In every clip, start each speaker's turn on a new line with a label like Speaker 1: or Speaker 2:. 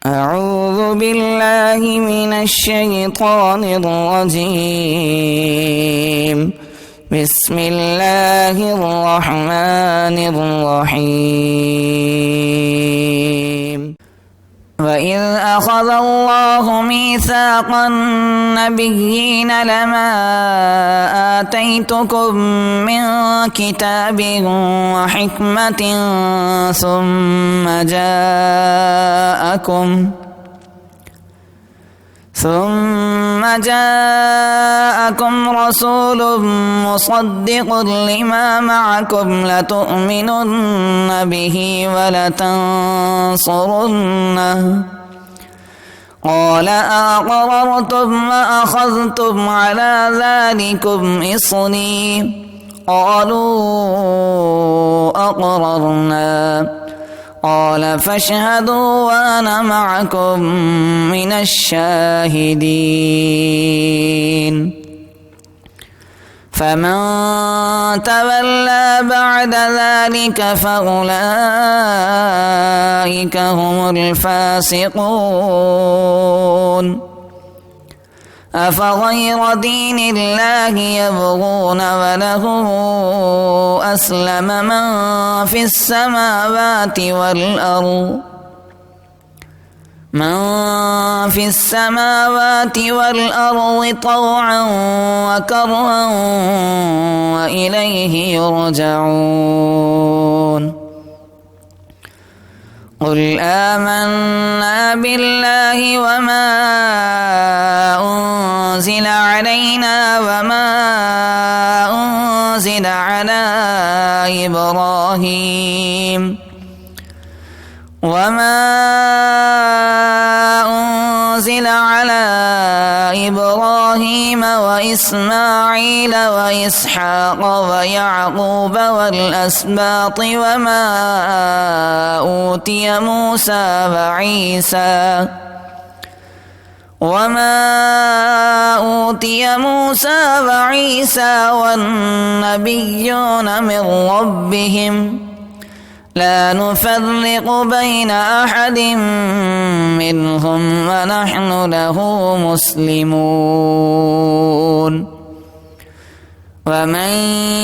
Speaker 1: أعوذ بالله من الشيطان الرجيم. بسم الله الرحمن الرحيم. وإذ أخذ الله ميثاق النبيين لما آتيتكم من كتاب وحكمة ثم جاءكم رسول مصدق لما معكم لتؤمنن به ولتنصرنه قال أقررتم وأخذتم على ذلكم إصري قالوا أقررنا قال فاشهدوا وأنا معكم من الشاهدين. فمن تولى بعد ذلك فأولئك هم الفاسقون. أفغير دين الله يبغون وله أسلم من في السماوات والأرض طوعا وكرها وإليه يرجعون. قل آمنا بالله وما أنزل علينا وما أنزل على إبراهيم وإسماعيل وإسحاق ويعقوب والأسباط وما أوتي موسى وعيسى والنبيون من ربهم لا نفرق بين أحد منهم ونحن له مسلمون. ومن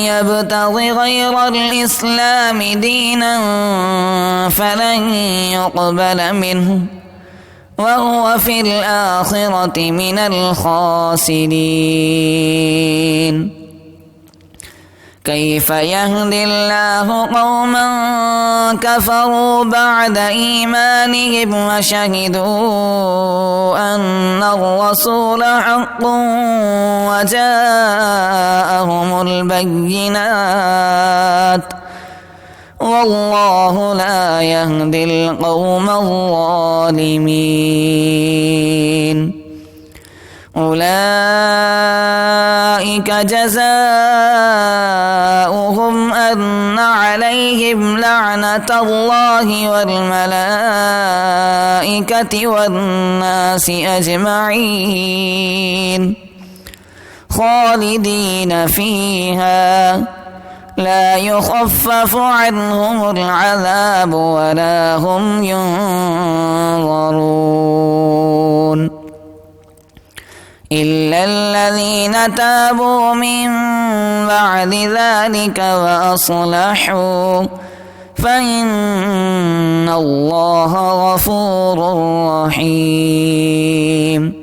Speaker 1: يبتغ غير الإسلام دينا فلن يقبل منه وهو في الآخرة من الخاسرين. كيف يهدي الله قوما كفروا بعد إيمانهم وشهدوا أن الرسول حق وجاءهم البينات والله لا يهدي القوم الظالمين. أولئك جزاؤهم أن عليهم لعنة الله والملائكة والناس أجمعين خالدين فيها لا يخفف عنهم العذاب ولا هم ينظرون إلا الذين تابوا من بعد ذلك وأصلحوا فإن الله غفور رحيم.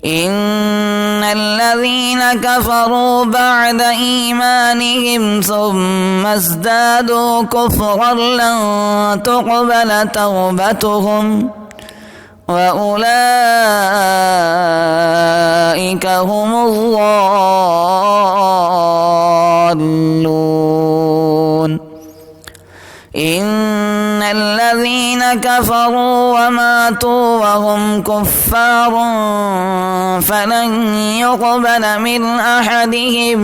Speaker 1: إن الذين كفروا بعد إيمانهم ثم ازدادوا كفرا لن تقبل توبتهم وأولئك هم الضالون. إن الذين كفروا وماتوا وهم كفار فلن يقبل من أحدهم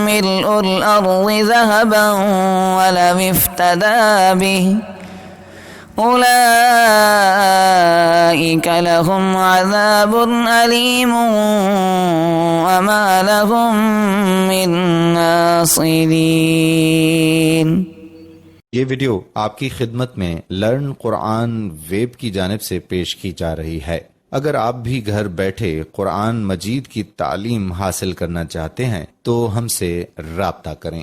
Speaker 1: ملء الأرض ذهبا ولو افتدى به أولئك لهم عذاب أليم وما لهم من ناصرين.
Speaker 2: ये वीडियो आपकी खिदमत में लर्न कुरान वेब की जानिब से पेश की जा रही है। अगर आप भी घर बैठे कुरान मजीद की तालीम हासिल करना चाहते हैं तो हमसे राब्ता करें।